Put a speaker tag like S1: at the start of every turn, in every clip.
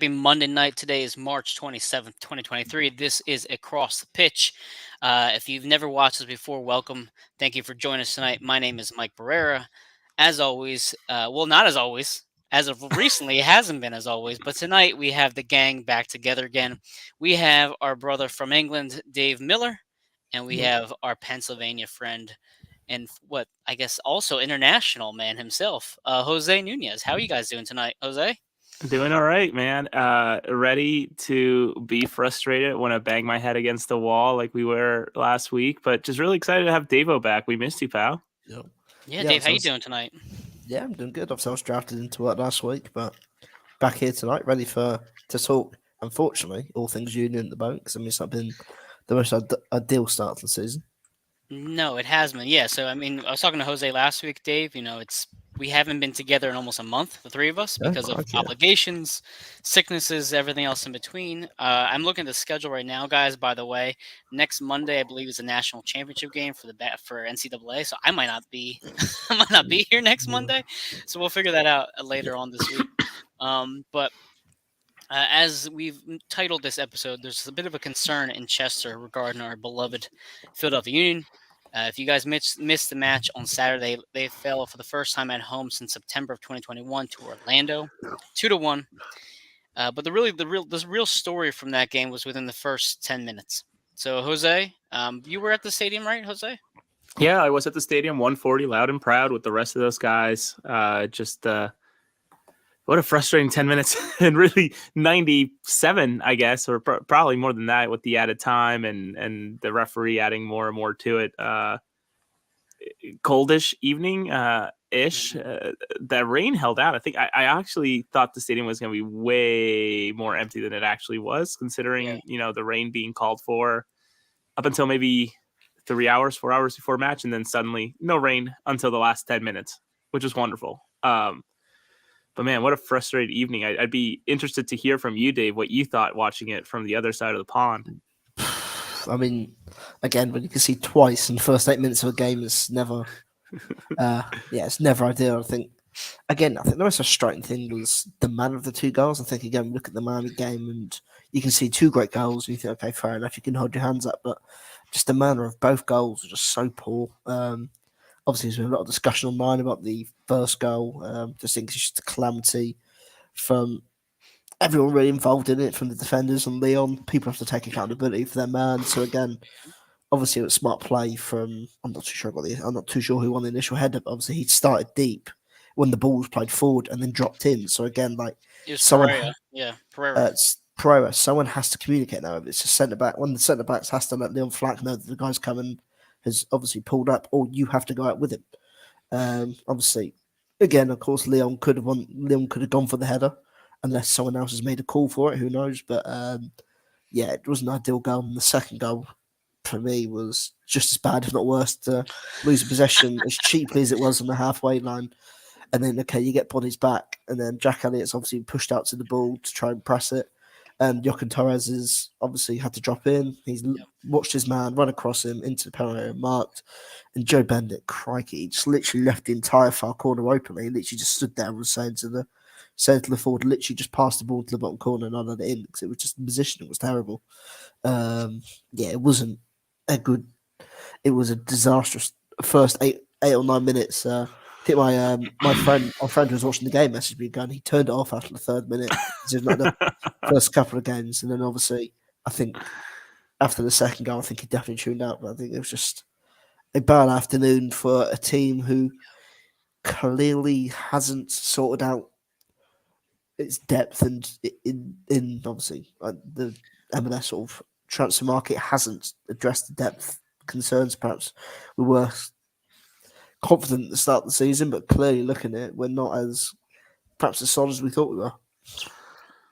S1: happy Monday night. Today is March 27th, 2023. This is Across the Pitch. If you've never watched us before, welcome. Thank you for joining us tonight. My name is Mike Barrera. As always, not as always. As of recently, it hasn't been as always, but tonight we have the gang back together again. We have our brother from England, Dave Miller, and we have our Pennsylvania friend, and what I guess also international man himself, Jose Nunez. How are you guys doing tonight, Jose?
S2: Doing all right, man. Ready to be frustrated when I bang my head against the wall like we were last week, but just really excited to have Davo back. We missed you, pal.
S3: Yep.
S1: Yeah, Dave, how you doing tonight?
S3: Yeah, I'm doing good. Obviously, I was drafted into work last week, but back here tonight, ready to talk. Unfortunately, all things Union at the boat, because it's not been the most ideal start to the season.
S1: No, it has been. Yeah, so I was talking to Jose last week, Dave. We haven't been together in almost a month, the three of us, because of obligations, sicknesses, everything else in between. I'm looking at the schedule right now, guys. By the way, next Monday, I believe, is a national championship game for NCAA. So I might not be, I might not be here next Monday. So we'll figure that out later on this week. But as we've titled this episode, there's a bit of a concern in Chester regarding our beloved Philadelphia Union. If you guys missed the match on Saturday, they fell for the first time at home since September of 2021 to Orlando, 2-1. But the real story from that game was within the first 10 minutes. So Jose, you were at the stadium, right, Jose?
S2: Yeah, I was at the stadium, 140, loud and proud with the rest of those guys. What a frustrating 10 minutes and really 97, I guess, or probably more than that with the added time and the referee adding more and more to it. Coldish evening ish. The rain held out. I think I actually thought the stadium was going to be way more empty than it actually was, considering, the rain being called for up until maybe 4 hours before match. And then suddenly no rain until the last 10 minutes, which was wonderful. But man, what a frustrated evening. I'd be interested to hear from you, Dave, what you thought watching it from the other side of the pond.
S3: I mean, again, when you can see twice in the first 8 minutes of a game, it's never, it's never ideal. I think the most frustrating thing was the manner of the two goals. I think, again, look at the Miami game and you can see two great goals. And you think, okay, fair enough, you can hold your hands up. But just the manner of both goals was just so poor. Obviously, there's been a lot of discussion online about the first goal. Just think it's just a calamity from everyone really involved in it, from the defenders and Leon. People have to take accountability for their man. So again, obviously it was smart play from. I'm not too sure who won the initial header. But obviously, he started deep when the ball was played forward and then dropped in. So again, like
S1: it was Pereira. Pereira.
S3: It's Pereira. Someone has to communicate now. If it's a centre back, one of the centre backs has to let Leon Flack know that the guy's coming. Has obviously pulled up, or you have to go out with him. Obviously, again, of course, Leon could have gone for the header, unless someone else has made a call for it. Who knows? But it was an ideal goal. And the second goal for me was just as bad, if not worse, to lose possession as cheaply as it was on the halfway line. And then, you get bodies back, and then Jack Elliott's obviously pushed out to the ball to try and press it. And Joaquin Torres has obviously had to drop in. He's watched his man run across him into the penalty marked. And Joe Bendit, crikey, he just literally left the entire far corner open. He literally just stood there and was saying to the forward, literally just passed the ball to the bottom corner and not let it in, because it was just, the positioning was terrible. It wasn't a good. It was a disastrous first 8 or 9 minutes. I think my friend who was watching the game messaged me going, he turned it off after the 3rd minute. It was like the first couple of games, and then obviously I think after the second goal, I think he definitely tuned out. But I think it was just a bad afternoon for a team who clearly hasn't sorted out its depth, and in obviously the MLS sort of transfer market hasn't addressed the depth concerns. Perhaps we were confident at the start of the season, but clearly looking at it, we're not perhaps as solid as we thought we were.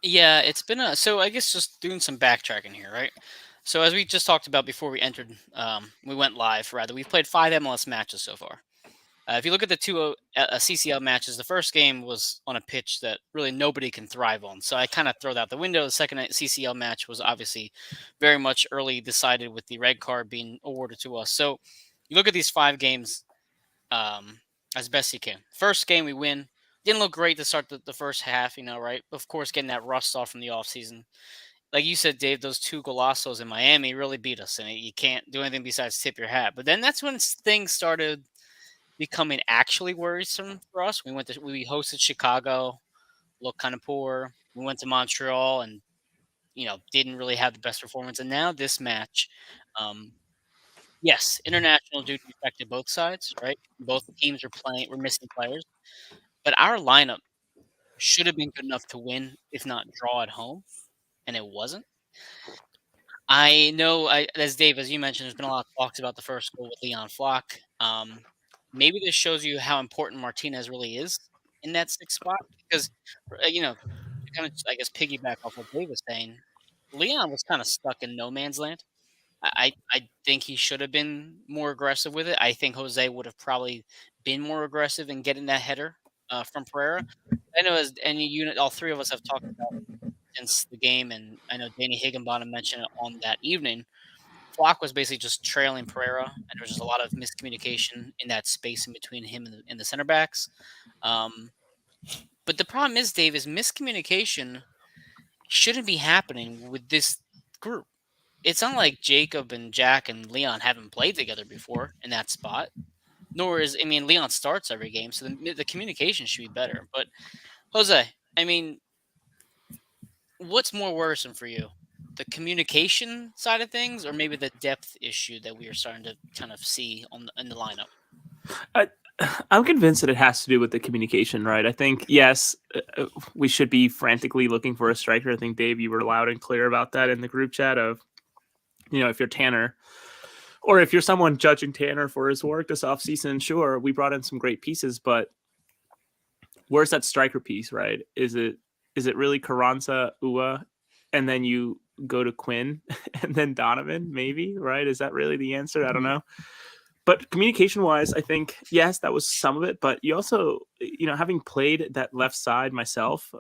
S1: Yeah, it's been so I guess just doing some backtracking here, right? So as we just talked about before we entered, we went live, rather. We've played 5 MLS matches so far. If you look at the 2 CCL matches, the first game was on a pitch that really nobody can thrive on. So I kind of throw that out the window. The second CCL match was obviously very much early decided with the red card being awarded to us. So you look at these 5 games as best you can. First game we win didn't look great to start the first half, right? Of course, getting that rust off from the offseason. Like you said, Dave, those 2 golazos in Miami really beat us, and you can't do anything besides tip your hat. But then that's when things started becoming actually worrisome for us. We hosted Chicago, looked kind of poor. We went to Montreal and didn't really have the best performance. And now this match, yes, international duty affected both sides, right? Both teams were missing players, but our lineup should have been good enough to win, if not draw at home, and it wasn't. I know, as Dave, as you mentioned, there's been a lot of talks about the first goal with Leon Flock. Maybe this shows you how important Martinez really is in that sixth spot because, to kind of, I guess, piggyback off what Dave was saying, Leon was kind of stuck in no man's land. I think he should have been more aggressive with it. I think Jose would have probably been more aggressive in getting that header from Pereira. I know as any unit, all three of us have talked about since the game, and I know Danny Higginbottom mentioned it on that evening. Flock was basically just trailing Pereira, and there was just a lot of miscommunication in that space in between him and the center backs. But the problem is, Dave, is miscommunication shouldn't be happening with this group. It's not like Jacob and Jack and Leon haven't played together before in that spot. Leon starts every game, so the communication should be better. But Jose, what's more worrisome for you? The communication side of things, or maybe the depth issue that we are starting to kind of see in the lineup?
S2: I'm convinced that it has to do with the communication, right? I think, yes, we should be frantically looking for a striker. I think, Dave, you were loud and clear about that in the group chat of, if you're Tanner, or if you're someone judging Tanner for his work this offseason, sure, we brought in some great pieces, but where's that striker piece, right? Is it really Carranza, Ua, and then you go to Quinn and then Donovan, maybe, right? Is that really the answer? I don't know. But communication-wise, I think, yes, that was some of it. But you also, having played that left side myself,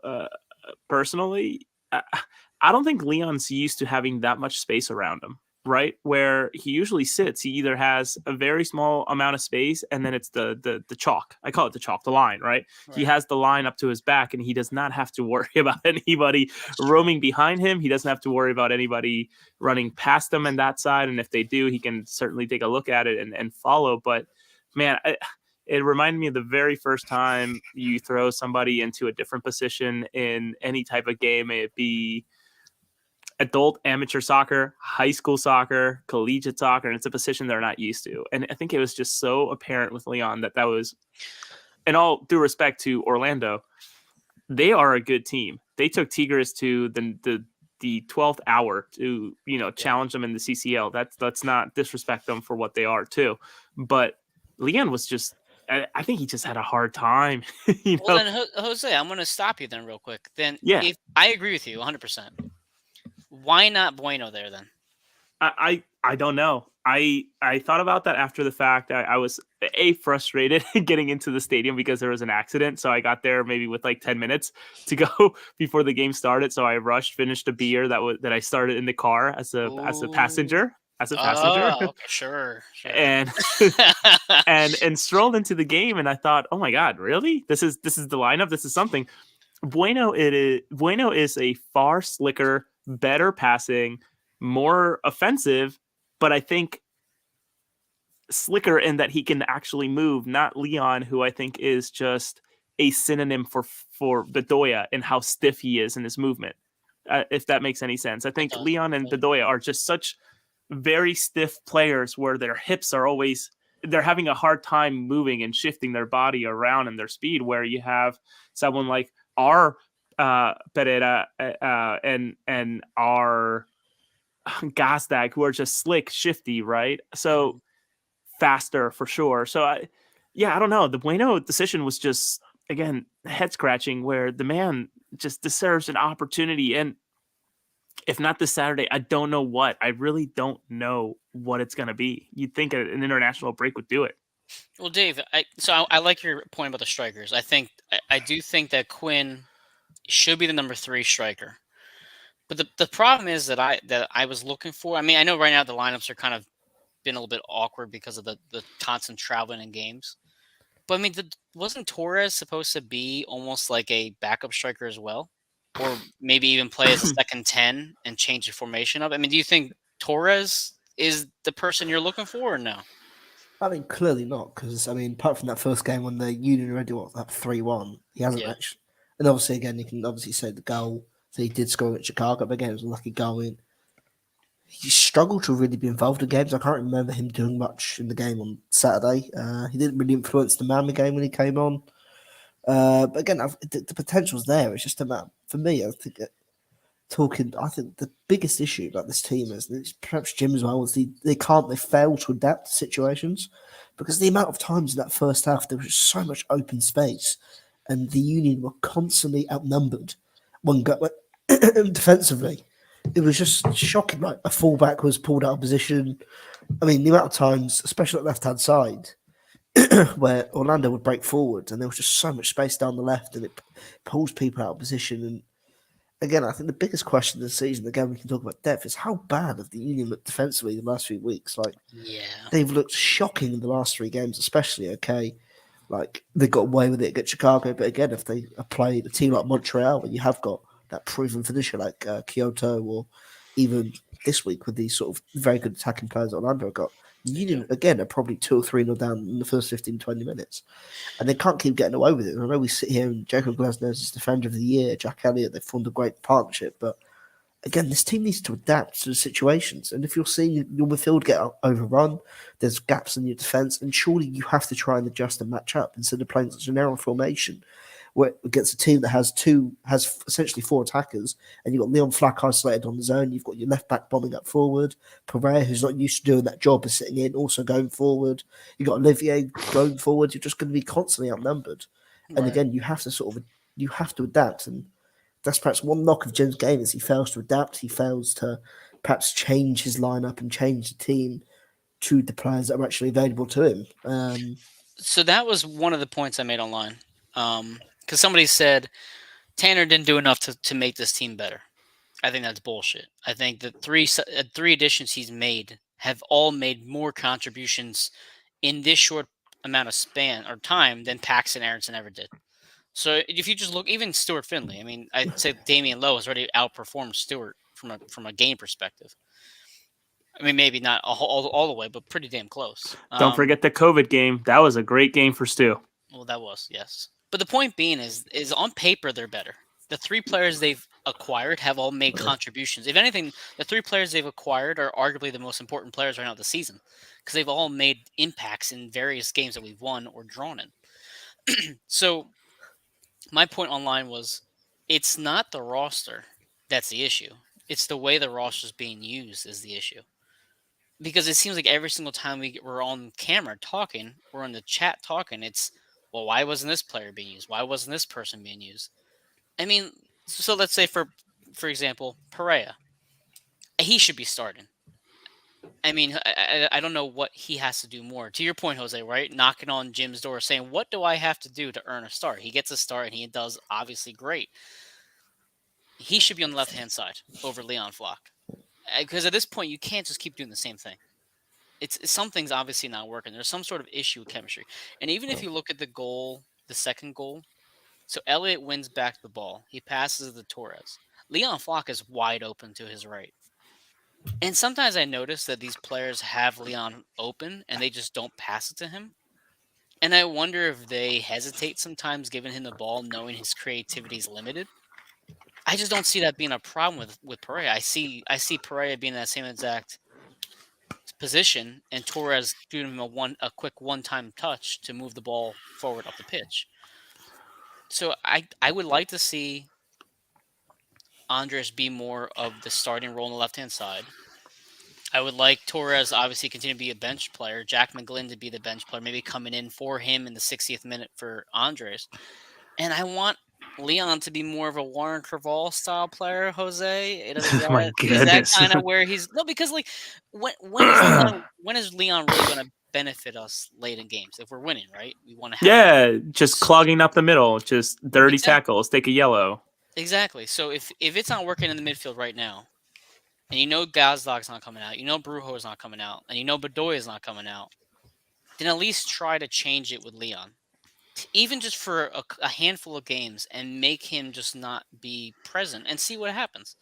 S2: personally, I don't think Leon's used to having that much space around him, right? Where he usually sits, he either has a very small amount of space, and then it's the chalk. I call it the chalk, the line, right? He has the line up to his back, and he does not have to worry about anybody roaming behind him. He doesn't have to worry about anybody running past him on that side. And if they do, he can certainly take a look at it and follow. But man, it reminded me of the very first time you throw somebody into a different position in any type of game, may it be adult amateur soccer, high school soccer, collegiate soccer, and it's a position they're not used to. And I think it was just so apparent with Leon that was, in all due respect to Orlando, they are a good team. They took Tigres to the 12th hour to challenge them in the CCL. Let's not disrespect them for what they are too. But Leon was just, I think he just had a hard time.
S1: Well, then, Jose, I'm going to stop you then real quick. Then, if I agree with you 100%. Why not Bueno there then?
S2: I don't know. I thought about that after the fact. I was frustrated getting into the stadium because there was an accident. So I got there maybe with like 10 minutes to go before the game started. So I rushed, finished a beer that I started in the car as a passenger.
S1: Okay, sure.
S2: And and strolled into the game, and I thought, oh my God, really? This is the lineup. This is something. Bueno is a far slicker, better passing, more offensive, but I think slicker in that he can actually move, not Leon, who I think is just a synonym for Bedoya and how stiff he is in his movement, if that makes any sense. I think Leon and Bedoya are just such very stiff players where their hips are always, they're having a hard time moving and shifting their body around and their speed, where you have someone like our Pereira and our Gazdag, who are just slick, shifty, right? So faster for sure. So I don't know. The Bueno decision was just, again, head scratching, where the man just deserves an opportunity. And if not this Saturday, I don't know what. I really don't know what it's going to be. You'd think an international break would do it.
S1: Well, Dave, I like your point about the strikers. I do think that Quinn should be the number 3 striker. But the problem is that I was looking for. I know right now the lineups are kind of been a little bit awkward because of the constant traveling in games. But I mean, wasn't Torres supposed to be almost like a backup striker as well? Or maybe even play as a second 10 and change the formation up? I mean, do you think Torres is the person you're looking for or no?
S3: I mean, clearly not, because I mean, apart from that first game when the Union already got that 3-1, he hasn't
S1: Yeah.
S3: actually. And obviously, again, you can obviously say the goal that he did score at Chicago, but again, it was a lucky goal. He struggled to really be involved in games. I can't remember him doing much in the game on Saturday. He didn't really influence the Miami game when he came on. But again, the potential's there. It's just about, for me, I think I think the biggest issue about this team is perhaps Jim as well, is they fail to adapt to situations, because the amount of times in that first half there was so much open space, and the Union were constantly outnumbered defensively. It was just shocking. Like, a fullback was pulled out of position. I mean, the amount of times, especially at left hand side, where Orlando would break forward and there was just so much space down the left, and it pulls people out of position. And again, I think the biggest question this season, again, we can talk about depth, is how bad have the Union looked defensively the last few weeks? Like, they've looked shocking in the last 3 games, especially. Okay, like, they got away with it against Chicago, but again, if they played a team like Montreal, where you have got that proven finisher like Kyoto, or even this week with these sort of very good attacking players Orlando got, Union again are probably 2 or 3-0 down in the first 15-20 minutes, and they can't keep getting away with it. I know we sit here and Jacob Glasner is Defender of the Year, Jack Elliott, they've formed a great partnership, but again, this team needs to adapt to the situations. And if you're seeing your midfield get overrun, there's gaps in your defence, and surely you have to try and adjust and match up instead of playing such a narrow formation where against a team that has essentially 4 attackers, and you've got Leon Flack isolated on the zone, you've got your left back bombing up forward, Pereira, who's not used to doing that job, is sitting in, also going forward. You've got Olivier going forward. You're just going to be constantly outnumbered. Right. And again, you have to adapt. And that's perhaps one knock of Jim's game, is he fails to adapt. He fails to perhaps change his lineup and change the team to the players that are actually available to him.
S1: So that was one of the points I made online. Because somebody said Tanner didn't do enough to make this team better. I think that's bullshit. I think the three additions he's made have all made more contributions in this short amount of span or time than Paxton Aronson ever did. So if you just look, even Stuart Finley, I mean, I'd say Damian Lowe has already outperformed Stuart from a game perspective. I mean, maybe not all the way, but pretty damn close.
S2: Don't forget the COVID game. That was a great game for Stu.
S1: Well, that was, yes. But the point being is on paper, they're better. The 3 players they've acquired have all made contributions. If anything, the 3 players they've acquired are arguably the most important players right now this season, because they've all made impacts in various games that we've won or drawn in. So my point online was, it's not the roster that's the issue. It's the way the roster is being used is the issue. Because it seems like every single time we're on camera talking, we're in the chat talking, it's, well, why wasn't this player being used? Why wasn't this person being used? I mean, so let's say, for example, Pereira. He should be starting. I mean, I don't know what he has to do more. To your point, Jose, right? Knocking on Jim's door saying, what do I have to do to earn a start? He gets a start, and he does obviously great. He should be on the left-hand side over Leon Flock. Because at this point, you can't just keep doing the same thing. Something's obviously not working. There's some sort of issue with chemistry. And even if you look at the second goal, so Elliott wins back the ball. He passes to Torres. Leon Flock is wide open to his right. And sometimes I notice that these players have Leon open and they just don't pass it to him. And I wonder if they hesitate sometimes giving him the ball, knowing his creativity is limited. I just don't see that being a problem with Pereira. I see Pereira being in that same exact position, and Torres giving him a quick one-time touch to move the ball forward up the pitch. So I would like to see Andres be more of the starting role on the left-hand side. I would like Torres obviously continue to be a bench player, Jack McGlynn to be the bench player, maybe coming in for him in the 60th minute for Andres. And I want Leon to be more of a Warren Creval style player, Jose. Is that kind of where he's because like when is Leon really going to benefit us late in games if we're winning, right? We want to have
S2: just clogging up the middle, just dirty tackles, take a yellow.
S1: Exactly. So if it's not working in the midfield right now, and you know Gazlog's not coming out, you know Brujo is not coming out, and you know Bedoya is not coming out, then at least try to change it with Leon. even just for a handful of games, and make him just not be present and see what happens.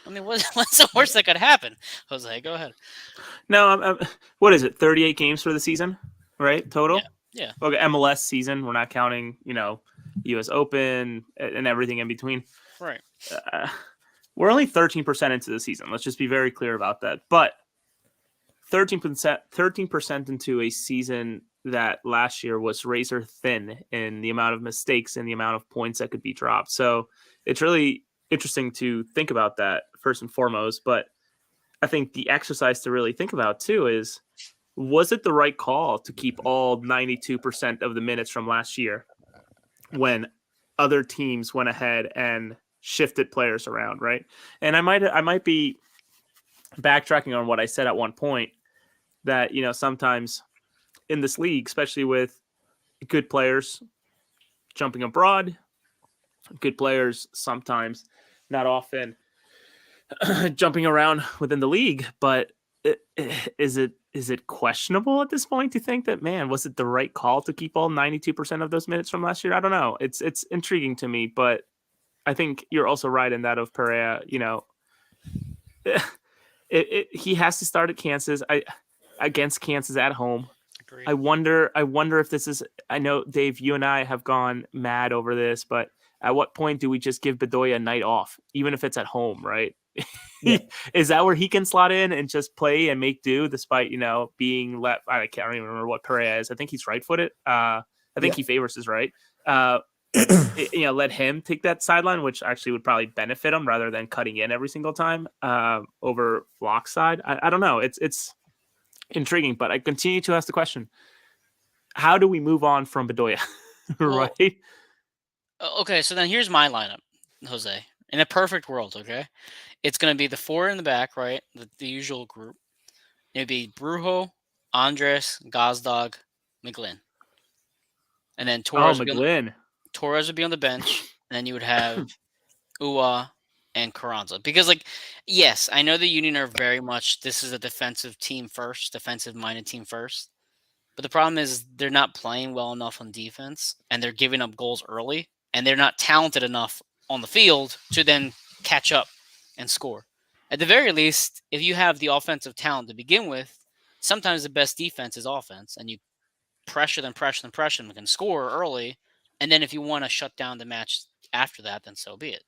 S1: I mean, what's the worst that could happen? Jose, go ahead.
S2: No, what is it? 38 games for the season, right? Total.
S1: Yeah.
S2: Okay, MLS season. We're not counting, U.S. Open and everything in between.
S1: Right.
S2: We're only 13% into the season. Let's just be very clear about that. But 13% into a season that last year was razor thin in the amount of mistakes and the amount of points that could be dropped. So it's really interesting to think about that first and foremost. But I think the exercise to really think about too is, was it the right call to keep all 92% of the minutes from last year when other teams went ahead and shifted players around, right? And I might be backtracking on what I said at one point, that sometimes in this league, especially with good players jumping abroad, good players sometimes, not often, jumping around within the league, but is it questionable at this point to think that, man, was it the right call to keep all 92% of those minutes from last year? I don't know. It's intriguing to me, but I think you're also right in that of Perea. He has to start at Kansas. Against Kansas at home.
S1: Agreed.
S2: I wonder if this is. I know, Dave, you and I have gone mad over this, but at what point do we just give Bedoya a night off, even if it's at home, right? Yeah. Is that where he can slot in and just play and make do, despite being left? I can't even remember what Perea is. I think he's right-footed. I think he favors his right. Let him take that sideline, which actually would probably benefit him rather than cutting in every single time over Flock's side. I don't know. It's intriguing, but I continue to ask the question: how do we move on from Bedoya? Right?
S1: Okay, so then here's my lineup, Jose. In a perfect world, okay, it's going to be the four in the back, right? The usual group. It'd be Brujo, Andres, Gazdag, McGlynn, and then Torres. Torres would be on the bench, and then you would have Ua and Carranza. Because, yes, I know the Union are very much, this is a defensive defensive-minded team first. But the problem is they're not playing well enough on defense, and they're giving up goals early, and they're not talented enough on the field to then catch up and score. At the very least, if you have the offensive talent to begin with, sometimes the best defense is offense, and you pressure them, and can score early. And then if you want to shut down the match after that, then so be it.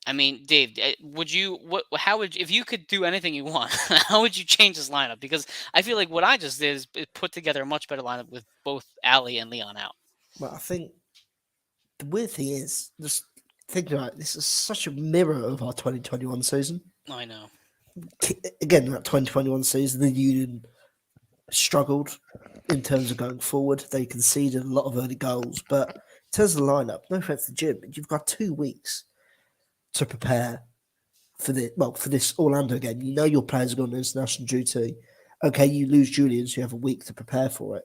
S1: I mean, Dave, if you could do anything you want, how would you change this lineup? Because I feel like what I just did is put together a much better lineup with both Ali and Leon out.
S3: Well, I think the weird thing is, just thinking about it, this is such a mirror of our 2021 season.
S1: I know.
S3: Again, that 2021 season, the Union struggled in terms of going forward. They conceded a lot of early goals, but in terms of the lineup, no offense to Jim, but you've got 2 weeks to prepare for this Orlando game. You know your players are going on international duty. Okay, you lose Julian, so you have a week to prepare for it.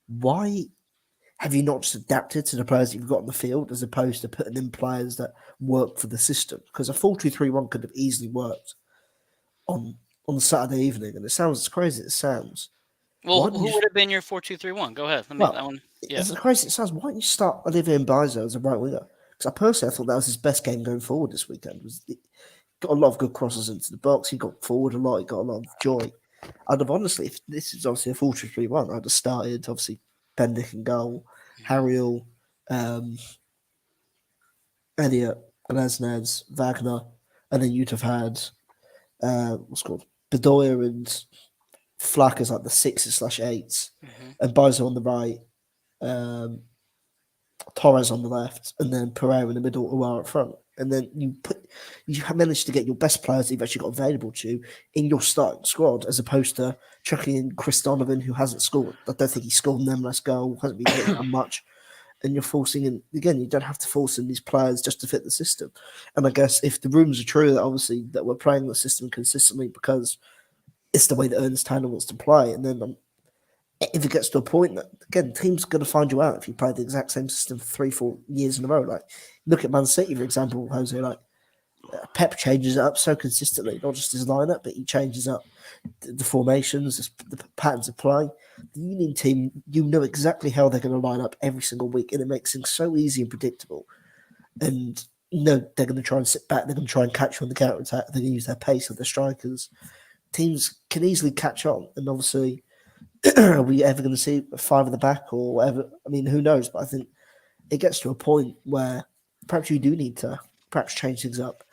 S3: Why have you not just adapted to the players that you've got on the field, as opposed to putting in players that work for the system? Because a 4-2-3-1 could have easily worked on Saturday evening, and it sounds as crazy as it sounds.
S1: Well, who would have been your 4-2-3-1? Go ahead. That one. Yeah.
S3: As crazy as it sounds, why don't you start Olivier Mbizo as a right winger? Because I thought that was his best game going forward this weekend. He got a lot of good crosses into the box. He got forward a lot. He got a lot of joy. I'd have honestly, if this is obviously a 4-2-3-1, I'd have started obviously Bendick in goal, Harriel, Elliot, Glasnez, Wagner, and then you'd have had Bedoya and Flack as like the 6s/8s, and Bizo on the right, Torres on the left, and then Pereira in the middle, Uar up front. And then you have managed to get your best players that you've actually got available to you in your starting squad, as opposed to chucking in Chris Donovan, who hasn't scored. I don't think he scored in them last goal, hasn't been getting that much. And you're forcing in, again, you don't have to force in these players just to fit the system. And I guess if the rumors are true, that obviously that we're playing the system consistently because it's the way that Ernest Tanner wants to play. And then if it gets to a point that, again, teams are going to find you out if you play the exact same system for 3-4 years in a row. Like, look at Man City, for example, Jose. Like, Pep changes it up so consistently, not just his lineup, but he changes up the formations, the patterns of play. The Union team, you know exactly how they're going to line up every single week, and it makes things so easy and predictable. And they're going to try and sit back, they're going to try and catch you on the counter attack, they're going to use their pace of the strikers. Teams can easily catch on, and obviously, are we ever going to see 5 at the back or whatever? I mean, who knows? But I think it gets to a point where perhaps you do need to change things up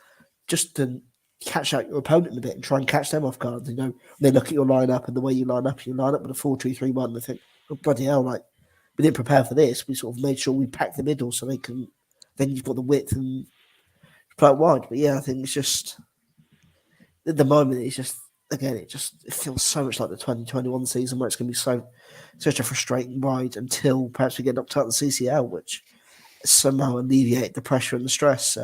S3: just to catch out your opponent a bit and try and catch them off guard. They look at your lineup and the way you line up with a 4-2-3-1. They think, oh, bloody hell, like, we didn't prepare for this. We sort of made sure we packed the middle so they can, then you've got the width and play it wide. But yeah, I think it's just, at the moment, it's just, again, it feels so much like the 2021 season where it's going to be such a frustrating ride until perhaps we get knocked out in the CCL, which somehow alleviate the pressure and the stress.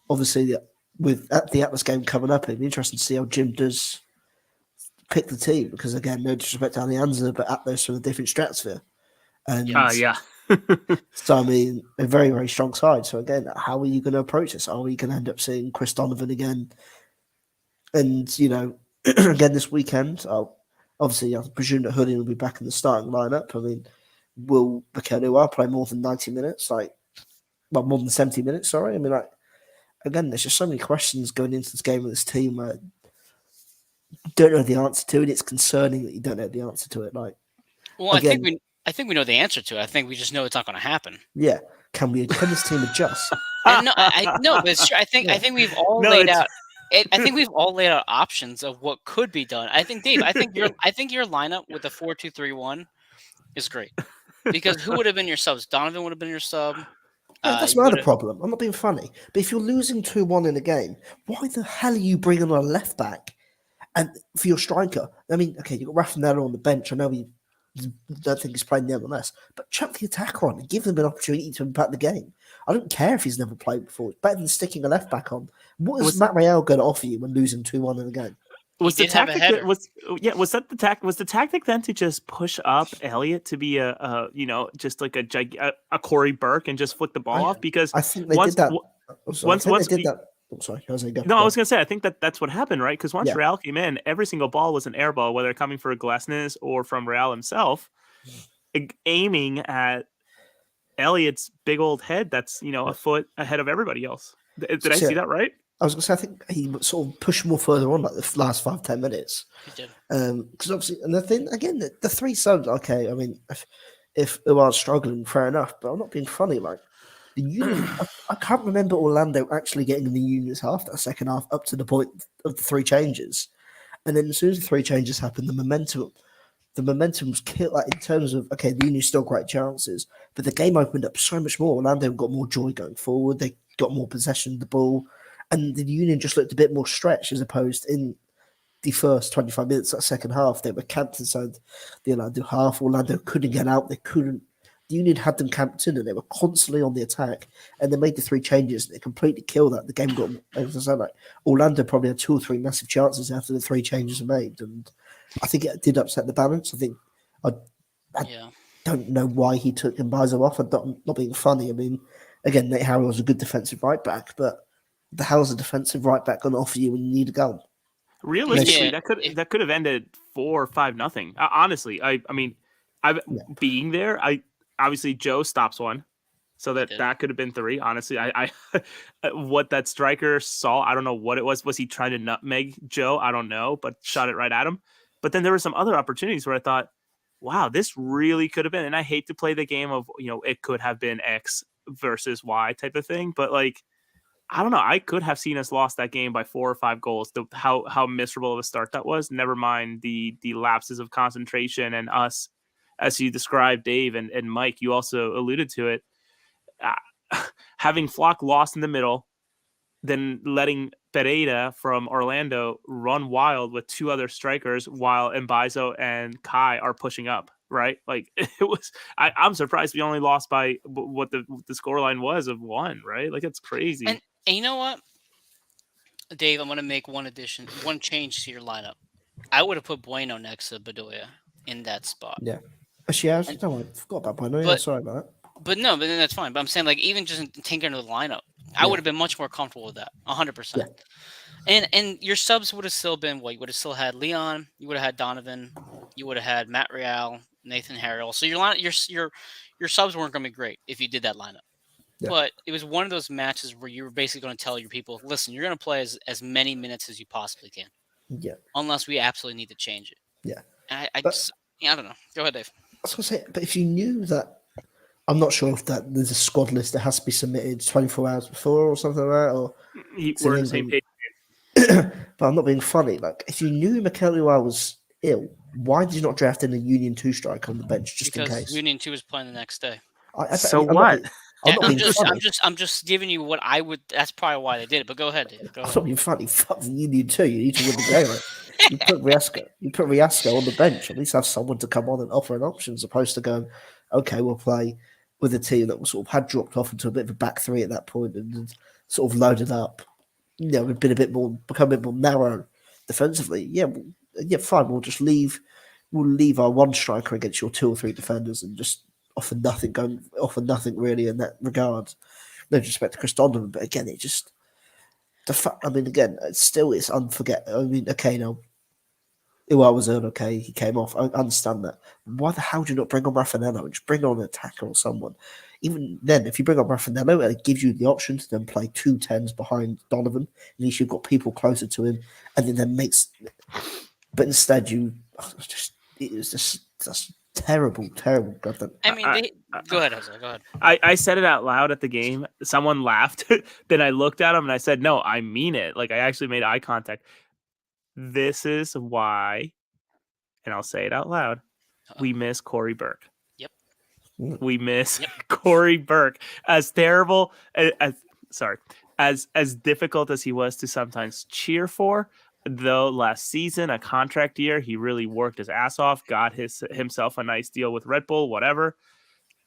S3: Obviously, with the Atlas game coming up, it'd be interesting to see how Jim does pick the team because, again, no disrespect to Alianza, but Atlas from a different stratosphere. And
S2: yeah.
S3: So, I mean, a very, very strong side. So, again, how are you going to approach this? Are we going to end up seeing Chris Donovan again? And, again, this weekend, obviously, I presume that Hoodie will be back in the starting lineup. I mean, will Bakenua play more than 90 minutes? More than 70 minutes, sorry. I mean, again, there's just so many questions going into this game with this team where you don't know the answer to it. It's concerning that you don't know the answer to it.
S1: Again, I think we know the answer to it. I think we just know it's not going to happen.
S3: Yeah. Can this team adjust?
S1: No, but it's true. I think we've all laid out. I think we've all laid out options of what could be done. I think, Dave. I think your lineup with the 4-2-3-1 is great because who would have been your subs? Donovan would have been your sub.
S3: That's my other problem. I'm not being funny, but if you're losing 2-1 in a game, why the hell are you bringing on a left back and for your striker? I mean, okay, you've got Raffanello on the bench. I know he don't think he's playing the MLS, but chuck the attacker on and give them an opportunity to impact the game. I don't care if he's never played before. It's better than sticking a left back on. What is Matt Real going to offer you when losing 2-1 in a game?
S2: Was the tactic was the tactic then to just push up Elliott to be a Corey Burke and just flick the ball off? Because
S3: I think they did that. I'm sorry, Jose, go.
S2: No, I was going to say, I think that's what happened, right? Because once Real came in, every single ball was an air ball, whether coming for Iglesias or from Real himself, aiming at Elliott's big old head that's, a foot ahead of everybody else. Did I see that right?
S3: I was going to say, I think he sort of pushed more further on, like the last 5-10 minutes.
S1: He did.
S3: Because obviously, and the thing, again, the 3 subs, okay, I mean, if Umar's struggling, fair enough, but I'm not being funny, like, the Union, I can't remember Orlando actually getting in the Union's half, that second half, up to the point of the 3 changes. And then as soon as the 3 changes happened, the momentum was killed, like, in terms of, okay, the Union still great chances, but the game opened up so much more. Orlando got more joy going forward. They got more possession of the ball. And the Union just looked a bit more stretched as opposed in the first 25 minutes of that second half. They were camped inside the Orlando half. Orlando couldn't get out. The Union had them camped in and they were constantly on the attack. And they made the 3 changes and they completely killed that. The game got, as I said, like, Orlando probably had 2 or 3 massive chances after the 3 changes were made. And I think it did upset the balance. I think I don't know why he took Mbaizo off. I'm not being funny. I mean, again, Nate Harrell was a good defensive right back, but the hell's a defensive right back going to offer you when you need a goal?
S2: Realistically, that could have ended 4 or 5-0. Honestly, being there, obviously Joe stops one, so that could have been 3. Honestly, I what that striker saw, I don't know what it was. Was he trying to nutmeg Joe? I don't know, but shot it right at him. But then there were some other opportunities where I thought, wow, this really could have been. And I hate to play the game of it could have been X versus Y type of thing, but like, I don't know. I could have seen us lost that game by 4 or 5 goals. How miserable of a start that was. Never mind the lapses of concentration and us, as you described, Dave and Mike. You also alluded to it. Having Flock lost in the middle, then letting Pereira from Orlando run wild with 2 other strikers while Mbaizo and Kai are pushing up. Right, like it was. I'm surprised we only lost by what the scoreline was of 1. Right, like it's crazy.
S1: And you know what, Dave? I'm going to make one change to your lineup. I would have put Bueno next to Bedoya in that spot.
S3: Yeah. Actually, I forgot about Bueno. Sorry about that.
S1: But then that's fine. But I'm saying, like, even just taking into the lineup, I would have been much more comfortable with that, 100%. And your subs would have still been what? You would have still had Leon, you would have had Donovan, you would have had Matt Real, Nathan Harrell. So your subs weren't going to be great if you did that lineup.
S3: Yeah.
S1: But it was one of those matches where you were basically going to tell your people, listen, you're going to play as many minutes as you possibly can.
S3: Yeah.
S1: Unless we absolutely need to change it.
S3: Yeah.
S1: And I don't know. Go ahead, Dave.
S3: I was going to say, but if you knew that, I'm not sure if that there's a squad list that has to be submitted 24 hours before or something like that, or
S2: we're on the same page.
S3: But I'm not being funny. Like, if you knew Mikel Ual was ill, why did you not draft in a Union 2 striker on the bench just in case?
S1: Because Union 2 is playing the next day. I'm just giving you what I would. That's probably why they did it. But go ahead, Dave.
S3: I'm not being funny. Fuck the Union 2. You need to win the game. Like, you put Riasco on the bench. At least have someone to come on and offer an option, as opposed to going, okay, we'll play with a team that was sort of had dropped off into a bit of a back three at that point and sort of loaded up. You know, we've become a bit more narrow defensively. Yeah, fine. We'll leave our one striker against your 2 or 3 defenders and just offer nothing really in that regard. No disrespect to Chris Donovan, but again, it just it's unforgettable. I mean, okay, now Ual was on, okay, he came off. I understand that. Why the hell do you not bring on Raffanello and just bring on an attacker or someone? Even then, if you bring on Raffanello, it gives you the option to then play 2 10s behind Donovan. At least you've got people closer to him, and then makes. But instead, it was just terrible.
S1: I mean, go ahead, Jose. Go ahead.
S2: I said it out loud at the game. Someone laughed. Then I looked at him and I said, "No, I mean it." Like, I actually made eye contact. This is why, and I'll say it out loud, we miss Corey Burke.
S1: Yep.
S2: We miss Corey Burke. As terrible as difficult as he was to sometimes cheer for, though last season, a contract year, he really worked his ass off, got himself a nice deal with Red Bull, whatever.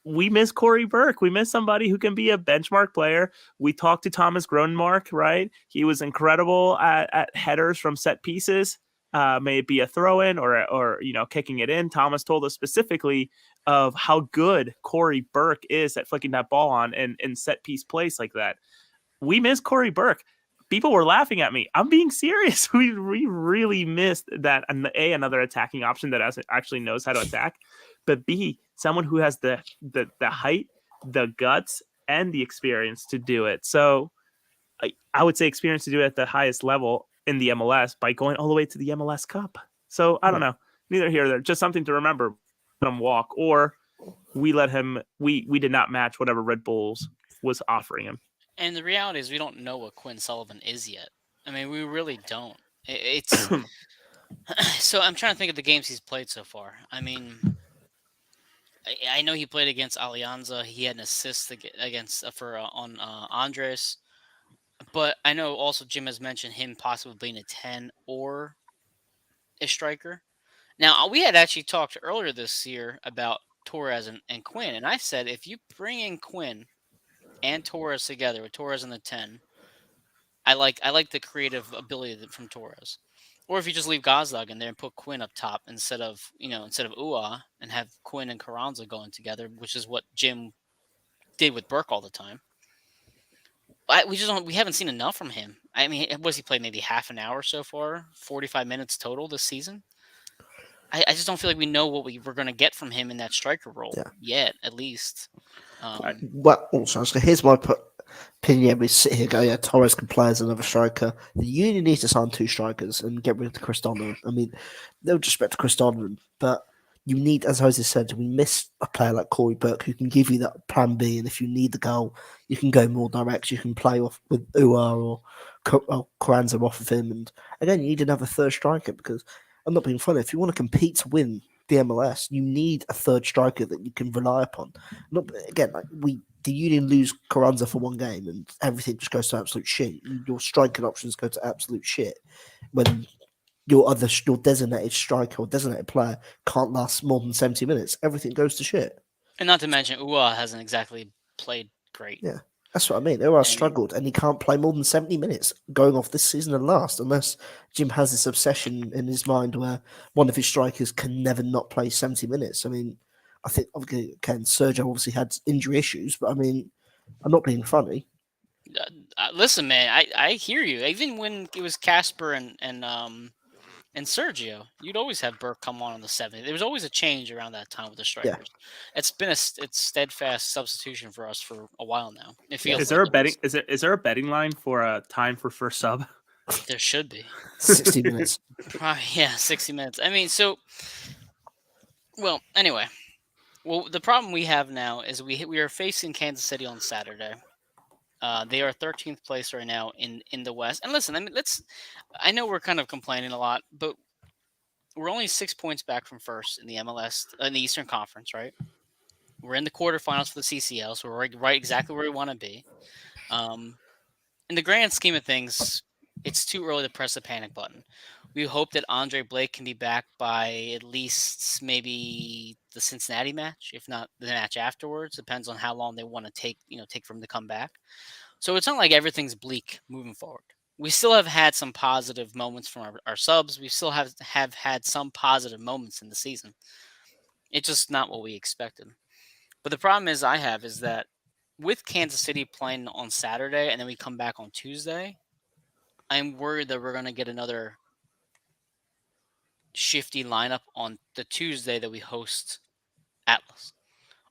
S2: We miss Corey Burke. We miss somebody who can be a benchmark player. We talked to Thomas Gronmark, right? He was incredible at headers from set pieces, may it be a throw-in or kicking it in. Thomas told us specifically of how good Corey Burke is at flicking that ball on in set piece plays like that. We miss Corey Burke. People were laughing at me. I'm being serious. We really missed that. Another attacking option that actually knows how to attack, but B, someone who has the height, the guts, and the experience to do it. So I would say experience to do it at the highest level in the MLS by going all the way to the MLS Cup. So I don't know. Neither here nor there. Just something to remember. Let him walk, or we let him. We did not match whatever Red Bulls was offering him.
S1: And the reality is we don't know what Quinn Sullivan is yet. I mean, we really don't. It's so I'm trying to think of the games he's played so far. I mean, I know he played against Alianza. He had an assist against on Andres. But I know also Jim has mentioned him possibly being a 10 or a striker. Now, we had actually talked earlier this year about Torres and Quinn. And I said, if you bring in Quinn and Torres together with Torres in the 10, I like the creative ability from Torres. Or if you just leave Gazdag in there and put Quinn up top instead of Ua and have Quinn and Carranza going together, which is what Jim did with Burke all the time. We haven't seen enough from him. I mean, was he played maybe half an hour so far, 45 minutes total this season? I just don't feel like we know what we're going to get from him in that striker role yet, at least.
S3: So here's my opinion. We sit here go, Torres can play as another striker. The Union needs to sign 2 strikers and get rid of Chris Donovan. I mean, no disrespect to Chris Donovan, but you need, as Jose said, we miss a player like Corey Burke who can give you that plan B, and if you need the goal, you can go more direct. You can play off with Ua or Carranza off of him. And again, you need another third striker because I'm not being funny. If you want to compete to win the MLS, you need a third striker that you can rely upon. The Union lose Carranza for one game and everything just goes to absolute shit. Your striking options go to absolute shit when your designated striker or designated player can't last more than 70 minutes. Everything goes to shit.
S1: And not to mention, Ua hasn't exactly played great.
S3: Yeah, that's what I mean. Ua struggled and he can't play more than 70 minutes going off this season and last, unless Jim has this obsession in his mind where one of his strikers can never not play 70 minutes. I mean, I think, Sergio obviously had injury issues, but I mean, I'm not being funny.
S1: Listen, man, I hear you. Even when it was Casper and Sergio, you'd always have Burke come on the 70th. There was always a change around that time with the
S3: Yeah.
S1: strikers. It's been it's steadfast substitution for us for a while now. It feels.
S2: Is there a betting? Is there a betting line for a time for first sub?
S1: There should be
S3: 60 minutes.
S1: Yeah, 60 minutes. I mean, well, anyway. Well, the problem we have now is we are facing Kansas City on Saturday. They are 13th place right now in the West. And listen, I mean, I know we're kind of complaining a lot, but we're only 6 points back from first in the MLS, in the Eastern Conference, right? We're in the quarterfinals for the CCL, so we're right exactly where we want to be. In the grand scheme of things, it's too early to press the panic button. We hope that Andre Blake can be back by at least maybe the Cincinnati match, if not the match afterwards. Depends on how long they want to take for him to come back. So it's not like everything's bleak moving forward. We still have had some positive moments from our subs. We still have had some positive moments in the season. It's just not what we expected. But the problem is that with Kansas City playing on Saturday and then we come back on Tuesday, I'm worried that we're going to get another shifty lineup on the Tuesday that we host Atlas.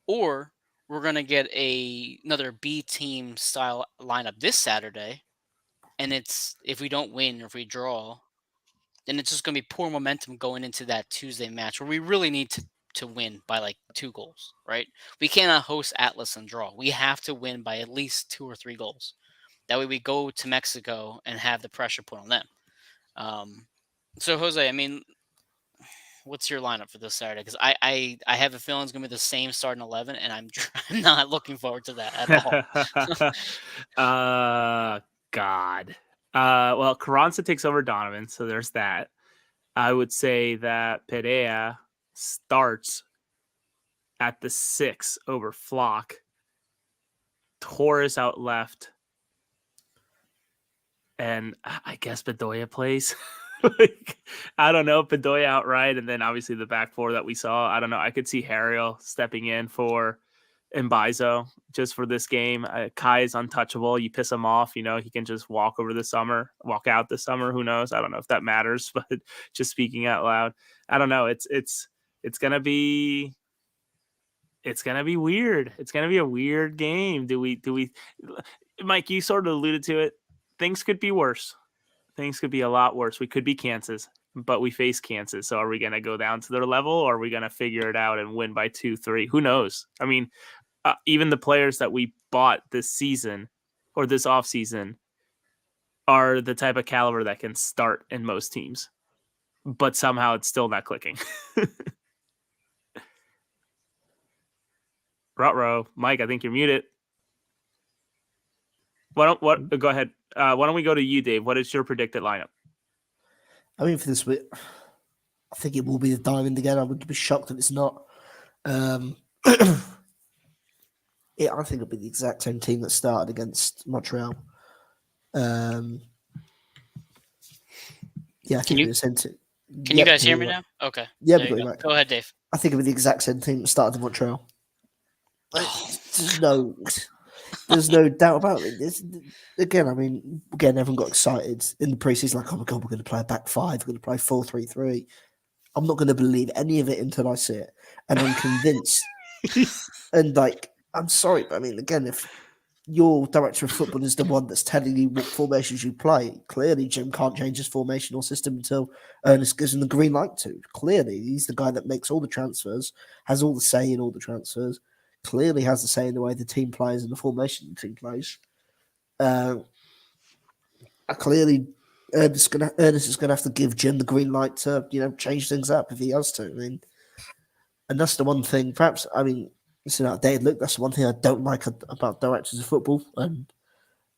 S1: Or we're going to get another B team style lineup this Saturday. And if we don't win or if we draw, then it's just going to be poor momentum going into that Tuesday match where we really need to win by like 2 goals, right? We cannot host Atlas and draw. We have to win by at least 2 or 3 goals. That way we go to Mexico and have the pressure put on them. So, Jose, I mean, what's your lineup for this Saturday? Because I have a feeling it's going to be the same starting 11, and I'm not looking forward to that at
S2: all. God. Well, Carranza takes over Donovan, so there's that. I would say that Perea starts at the 6 over Flock. Torres out left. And I guess Bedoya plays. I don't know. Bedoya outright, and then obviously the back 4 that we saw. I don't know. I could see Harriel stepping in for Mbaizo just for this game. Kai is untouchable. You piss him off, he can just walk out this summer. Who knows? I don't know if that matters, but just speaking out loud, I don't know. It's gonna be weird. It's gonna be a weird game. Do we? Mike, you sort of alluded to it. Things could be worse. Things could be a lot worse. We could be Kansas, but we face Kansas. So are we going to go down to their level, or are we going to figure it out and win by 2-3? Who knows? I mean, even the players that we bought this season or this offseason are the type of caliber that can start in most teams, but somehow it's still not clicking. Ruh-roh. Mike, I think you're muted. Go ahead. Why don't we go to you, Dave? What is your predicted lineup?
S3: I mean, for this week, I think it will be the Diamond again. I would be shocked if it's not. I think it'll be the exact same team that started against Montreal. I think it'll be the same team.
S1: Can you guys hear me now? Okay.
S3: Yeah,
S1: go ahead, Dave.
S3: I think it'll be the exact same team that started in Montreal. There's no doubt about it. Everyone got excited in the preseason, like, oh my God, we're going to play a back 5, we're going to play 4-3-3. I'm not going to believe any of it until I see it. And I'm convinced. And, I'm sorry, but if your director of football is the one that's telling you what formations you play, clearly Jim can't change his formational system until Ernest gives him the green light to. Clearly, he's the guy that makes all the transfers, has all the say in all the transfers. Clearly has the say in the way the team plays and the formation the team plays. Clearly, Ernest is gonna have to give Jim the green light to change things up if he has to. I mean, and that's the one thing. Perhaps it's an outdated look. That's the one thing I don't like about directors of football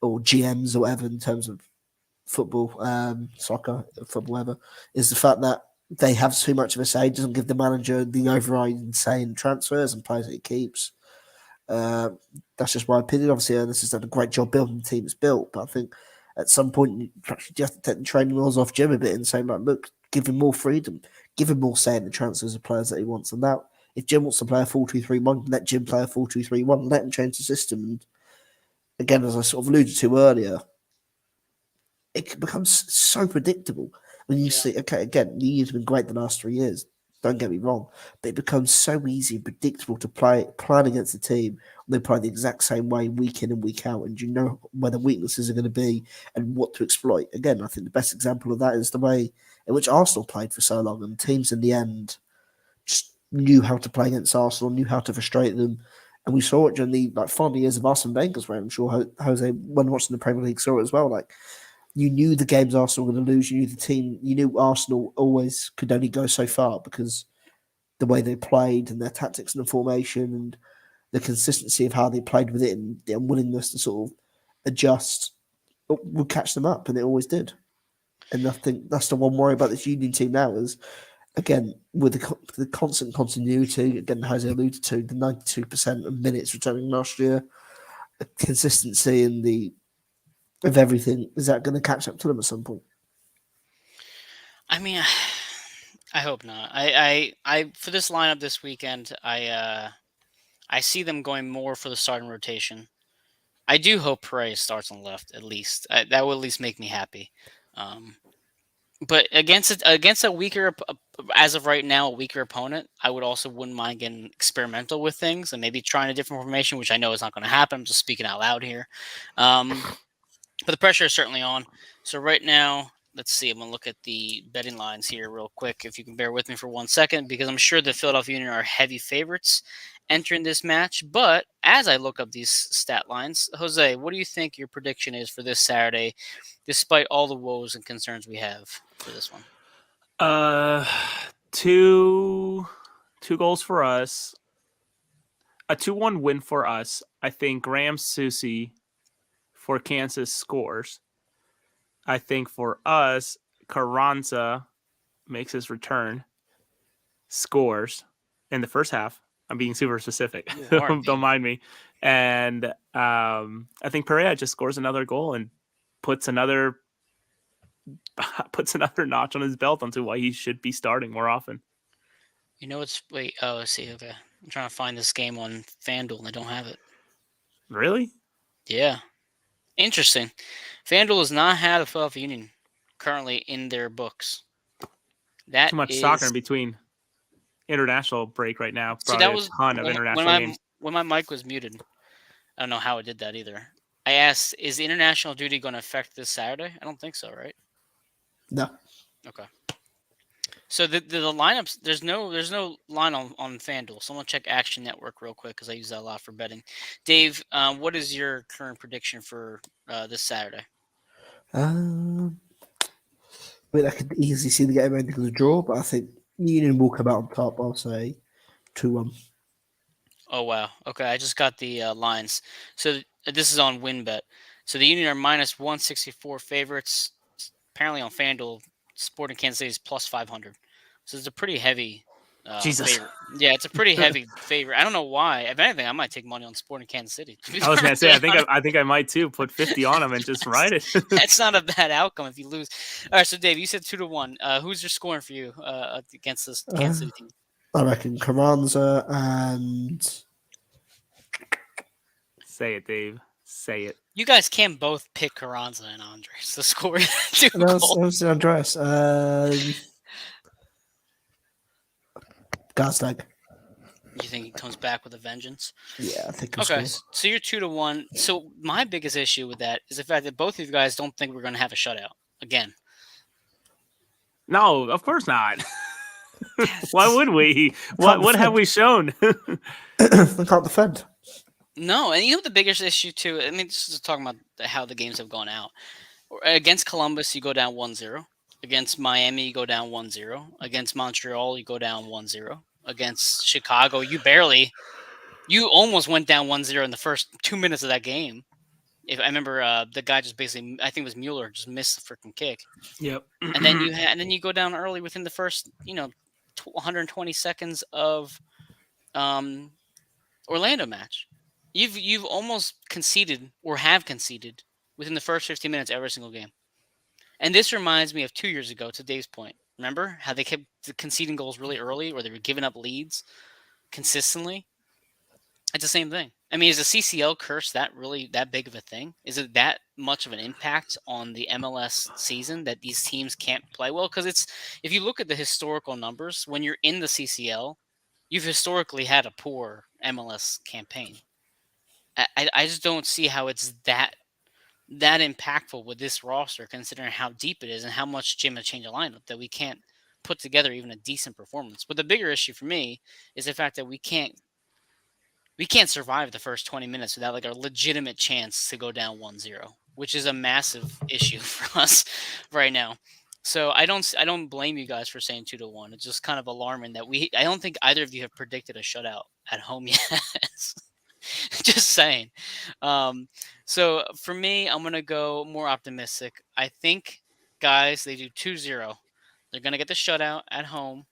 S3: or GMs or whatever in terms of football, soccer, football, whatever, is the fact that they have too much of a say. It doesn't give the manager the overriding say in transfers and players that he keeps. That's just my opinion. Obviously, Ernest has done a great job building the team it's built, but I think at some point you have to take the training wheels off Jim a bit and say, look, give him more freedom, give him more say in the transfers of players that he wants. And now, if Jim wants to play a 4-2-3-1, let Jim play a 4-2-3-1, let him change the system. And again, as I sort of alluded to earlier, it becomes so predictable when you see, okay, again, the year's been great the last 3 years. Don't get me wrong, but it becomes so easy and predictable to plan against a team when they play the exact same way week in and week out, and you know where the weaknesses are going to be and what to exploit. Again, I think the best example of that is the way in which Arsenal played for so long, and teams in the end just knew how to play against Arsenal, knew how to frustrate them. And we saw it during the final years of Arsene Wenger's reign. I'm sure Jose, when watching the Premier League, saw it as well. Like, you knew the games Arsenal were going to lose. You knew the team. You knew Arsenal always could only go so far because the way they played and their tactics and the formation and the consistency of how they played with it and their willingness to sort of adjust would catch them up, and it always did. And I think that's the one worry about this Union team now is, again, with the constant continuity, again, Jose alluded to, the 92% of minutes returning last year, the consistency and of everything, is that going to catch up to them at some point?
S1: I mean, I hope not. I for this lineup this weekend, I see them going more for the starting rotation. I do hope Pereira starts on the left at least. That will at least make me happy. But against a weaker, as of right now, a weaker opponent, I wouldn't mind getting experimental with things and maybe trying a different formation, which I know is not going to happen. I'm just speaking out loud here. But the pressure is certainly on. So right now, let's see. I'm going to look at the betting lines here real quick, if you can bear with me for 1 second, because I'm sure the Philadelphia Union are heavy favorites entering this match. But as I look up these stat lines, Jose, what do you think your prediction is for this Saturday, despite all the woes and concerns we have for this one?
S2: Two goals for us. A 2-1 win for us. I think Graham Susi for Kansas scores. I think for us, Carranza makes his return, scores in the first half. I'm being super specific. Don't mind me. And I think Pereira just scores another goal and puts another notch on his belt onto why he should be starting more often.
S1: You know, let's see. Okay. I'm trying to find this game on FanDuel and I don't have it.
S2: Really?
S1: Yeah. Interesting. FanDuel does not have the Philadelphia Union currently in their books.
S2: Too much soccer in between. International break right now.
S1: So that was
S2: a ton of international games.
S1: When my mic was muted, I don't know how it did that either. I asked, is international duty going to affect this Saturday? I don't think so, right?
S3: No.
S1: Okay. So the lineups, there's no line on FanDuel. So I'm gonna check Action Network real quick because I use that a lot for betting. Dave, what is your current prediction for this Saturday?
S3: I mean, I could easily see the game ending as a draw, but I think Union will come out on top. I'll say 2-1.
S1: Oh wow. Okay, I just got the lines. So this is on WinBet. So the Union are minus 164 favorites. Apparently on FanDuel, Sporting Kansas City is plus 500. So it's a pretty heavy
S2: Jesus.
S1: favorite. Yeah, it's a pretty heavy favorite. I don't know why. If anything, I might take money on Sporting Kansas City.
S2: I was gonna say, I think I might too. Put 50 on them and just ride it.
S1: That's not a bad outcome if you lose. All right, so Dave, you said 2-1. Who's your scoring for you against this Kansas City team?
S3: I reckon Carranza and.
S2: Say it, Dave. Say it.
S1: You guys can both pick Carranza and Andres to score 2
S3: goals.
S1: Who's
S3: Andres? Gazdag.
S1: You think he comes back with a vengeance?
S3: Yeah, I think.
S1: Okay, so you're 2-1. So my biggest issue with that is the fact that both of you guys don't think we're going to have a shutout again.
S2: No, of course not. Why would we? What have we shown?
S3: They can't defend.
S1: No, and you know the biggest issue too. I mean, this is talking about how the games have gone out. Against Columbus, you go down 1-0. Against Miami, you go down 1-0. Against Montreal, you go down 1-0. Against Chicago, you almost went down 1-0 in the first 2 minutes of that game. If I remember, the guy just basically, I think it was Mueller, just missed the freaking kick.
S2: Yep.
S1: And then you go down early within the first, 120 seconds of Orlando match. You've almost conceded or have conceded within the first 15 minutes every single game. And this reminds me of 2 years ago, to Dave's point. Remember how they kept conceding goals really early or they were giving up leads consistently? It's the same thing. I mean, is the CCL curse that really that big of a thing? Is it that much of an impact on the MLS season that these teams can't play well? Because if you look at the historical numbers, when you're in the CCL, you've historically had a poor MLS campaign. I just don't see how it's that impactful with this roster, considering how deep it is and how much Jim has changed the lineup, that we can't put together even a decent performance. But the bigger issue for me is the fact that we can't survive the first 20 minutes without like a legitimate chance to go down 1-0, which is a massive issue for us right now. So I don't blame you guys for saying 2-1. It's just kind of alarming that I don't think either of you have predicted a shutout at home yet. Just saying. So for me, I'm going to go more optimistic. I think, guys, they do 2-0. They're going to get the shutout at home.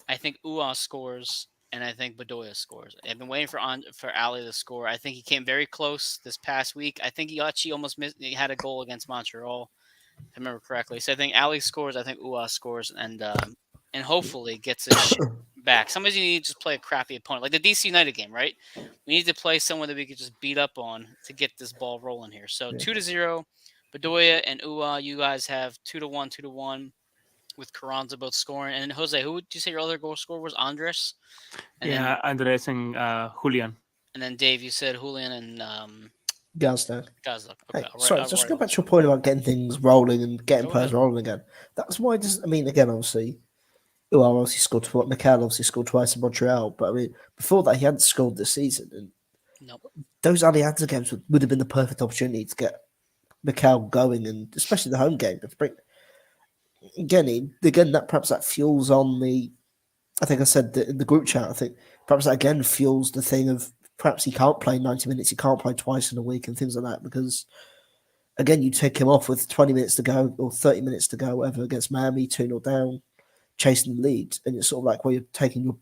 S1: I think Ua scores, and I think Bedoya scores. I've been waiting for Ali to score. I think he came very close this past week. I think he actually almost missed. He had a goal against Montreal, if I remember correctly. So I think Ali scores. I think Ua scores, and hopefully gets his shit back. Sometimes you need to just play a crappy opponent, like the DC United game, right? We need to play someone that we could just beat up on to get this ball rolling here. So 2-0, Bedoya and Ua. You guys have 2-1, 2-1. With Carranza both scoring. And Jose, who would you say your other goal scorer was? Andres? And
S2: then, Andres and Julian.
S1: And then Dave, you said Julian and
S3: Gazdag.
S1: Gazdag.
S3: Okay. Hey, sorry, just go back to your point about getting things rolling and getting players rolling again. That's why again, obviously, obviously scored twice. Mikel obviously scored twice in Montreal, but I mean, before that, he hadn't scored this season. And those Alianza games would have been the perfect opportunity to get Mikel going, and especially the home game. Again, that perhaps that fuels on the. I think I said in the group chat. I think perhaps that again fuels the thing of perhaps he can't play 90 minutes. He can't play twice in a week and things like that because again, you take him off with 20 minutes to go or 30 minutes to go, whatever, against Miami, 2-0 down, chasing the lead, and it's sort of like where you're taking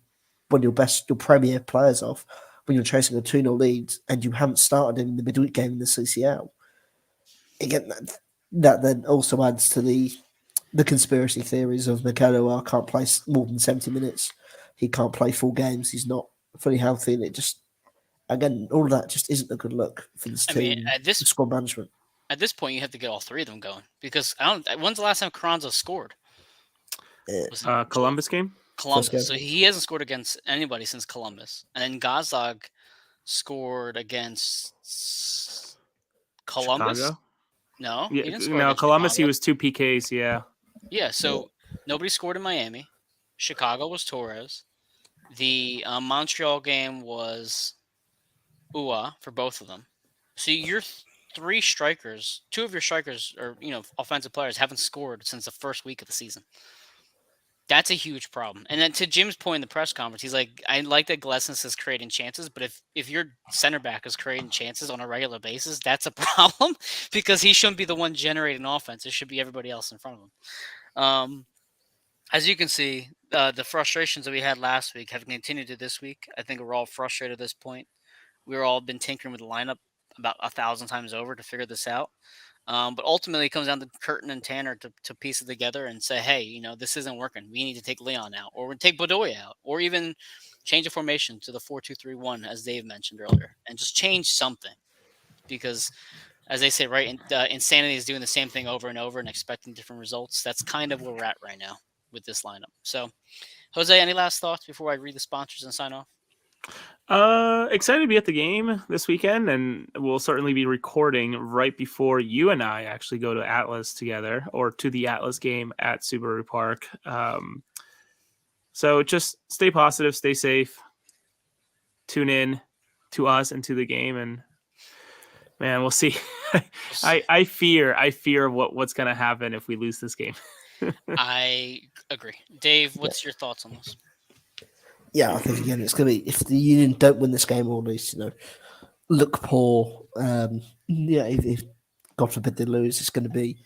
S3: one of your premier players off when you're chasing a 2-0 lead and you haven't started in the midweek game in the CCL. Again, that then also adds to the conspiracy theories of Mikel can't play more than 70 minutes. He can't play full games. He's not fully healthy. And it just, again, all of that just isn't a good look for this team.
S1: Mean, at this
S3: squad management.
S1: At this point, you have to get all three of them going because when's the last time Carranza scored?
S2: Columbus game?
S1: Columbus. Game. So he hasn't scored against anybody since Columbus. And then Gazdag scored against Columbus.
S2: Chicago?
S1: No,
S2: he didn't score Columbus. Chicago. He was 2 PKs.
S1: Yeah. So nobody scored in Miami. Chicago was Torres. The Montreal game was Ua for both of them. So your three strikers, two of your strikers or offensive players haven't scored since the first week of the season. That's a huge problem. And then to Jim's point in the press conference, he's like, I like that Glesnes is creating chances, but if your center back is creating chances on a regular basis, that's a problem because he shouldn't be the one generating offense. It should be everybody else in front of him. As you can see, the frustrations that we had last week have continued to this week. I think we're all frustrated at this point. We've all been tinkering with the lineup about 1,000 times over to figure this out. But ultimately, it comes down to Curtin and Tanner to piece it together and say, hey, this isn't working. We need to take Leon out, or take Bedoya out, or even change the formation to the 4-2-3-1, as Dave mentioned earlier, and just change something. Because, as they say, right, insanity is doing the same thing over and over and expecting different results. That's kind of where we're at right now with this lineup. So, Jose, any last thoughts before I read the sponsors and sign off?
S2: Excited to be at the game this weekend, and we'll certainly be recording right before you and I actually go to Atlas together, or to the Atlas game at Subaru Park. So just stay positive, stay safe, tune in to us and to the game, and man, we'll see. I fear what's going to happen if we lose this game.
S1: I agree. Dave, what's your thoughts on this?
S3: Yeah, I think again it's going to be, if the Union don't win this game, or at least look poor. If God forbid they lose, it's going to be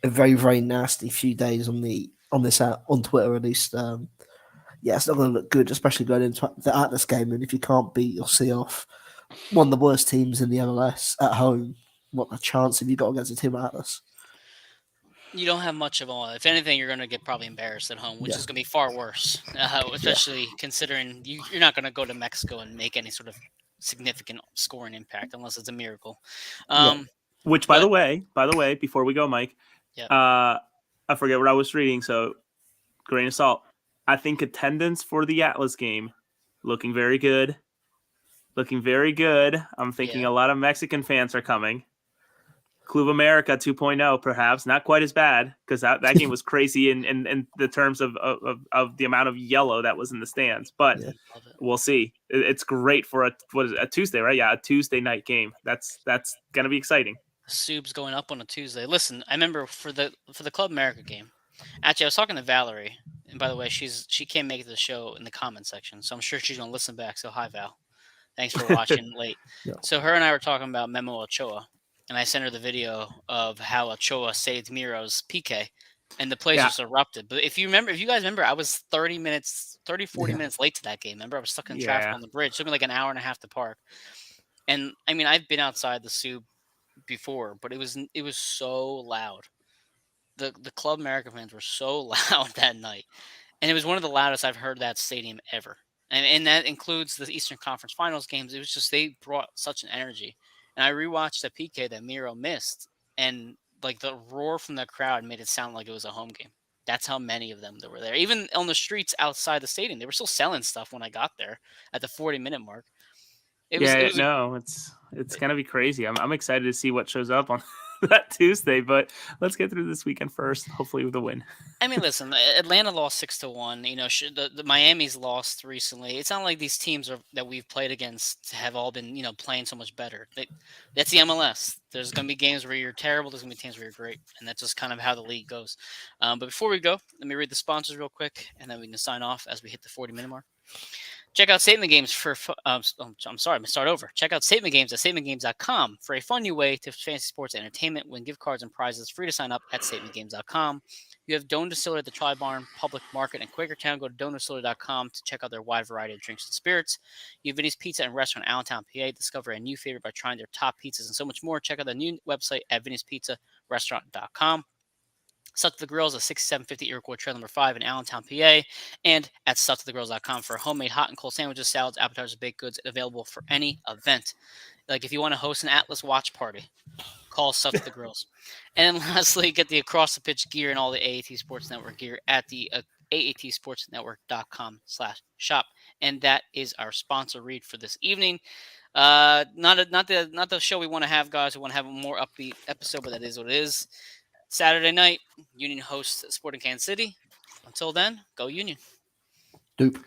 S3: a very, very nasty few days on Twitter at least. It's not going to look good, especially going into the Atlas game. And if you can't beat or see off one of the worst teams in the MLS at home, what a chance have you got against a team at Atlas?
S1: You don't have much of a. If anything, you're going to get probably embarrassed at home, which is going to be far worse, especially considering you're not going to go to Mexico and make any sort of significant scoring impact unless it's a miracle.
S2: Which, by the way, before we go, Mike, I forget what I was reading, so grain of salt. I think attendance for the Atlas game looking very good. I'm thinking a lot of Mexican fans are coming. Club America 2.0, perhaps not quite as bad because that game was crazy in the terms of the amount of yellow that was in the stands. But we'll see. It's great for a Tuesday, right? Yeah, a Tuesday night game. That's gonna be exciting.
S1: Sub's going up on a Tuesday. Listen, I remember for the Club America game. Actually, I was talking to Valerie, and by the way, she can't make it to the show in the comment section, so I'm sure she's gonna listen back. So hi, Val. Thanks for watching late. So her and I were talking about Memo Ochoa, and I sent her the video of how Ochoa saved Miro's PK, and the place just erupted. But if you guys remember, I was 40 minutes late to that game. Remember, I was stuck in traffic on the bridge. It took me like an hour and a half to park. And I mean, I've been outside the Sub before, but it was so loud. The Club America fans were so loud that night, and it was one of the loudest I've heard that stadium ever. And that includes the Eastern Conference Finals games. It was just they brought such an energy. And I rewatched the PK that Miro missed, and like the roar from the crowd made it sound like it was a home game. That's how many of them that were there. Even on the streets outside the stadium, they were still selling stuff when I got there at the 40-minute mark.
S2: It's gonna be crazy. I'm excited to see what shows up on that Tuesday, but let's get through this weekend first. Hopefully with a win.
S1: I mean, listen, Atlanta lost 6-1. You know, the Miami's lost recently. It's not like these teams that we've played against have all been, you know, playing so much better. That's the MLS. There's going to be games where you're terrible. There's going to be teams where you're great, and that's just kind of how the league goes. But before we go, let me read the sponsors real quick, and then we can sign off as we hit the 40-minute mark. Check out Statement Games for I'm sorry, I'm going to start over. Check out Statement Games at statementgames.com for a fun new way to fantasy sports entertainment. Win gift cards and prizes. Free to sign up at statementgames.com. You have Doan Distillery at the Trolley Barn Public Market in Quakertown. Go to doandistillery.com to check out their wide variety of drinks and spirits. You have Vinny's Pizza and Restaurant in Allentown, PA. Discover a new favorite by trying their top pizzas and so much more. Check out the new website at vinnyspizzarestaurant.com. Stuff to the Grills at 6750 Iroquois Trail number 5 in Allentown, PA, and at stufftothegrills.com for homemade hot and cold sandwiches, salads, appetizers, baked goods available for any event. Like if you want to host an Atlas watch party, call Stuff to the Grills. And then lastly, get the Across the Pitch gear and all the AAT Sports Network gear at the aatsportsnetwork.com/shop. And that is our sponsor read for this evening. Not the show we want to have, guys. We want to have a more upbeat episode, but that is what it is. Saturday night, Union hosts Sporting Kansas City. Until then, go Union.
S3: Doop.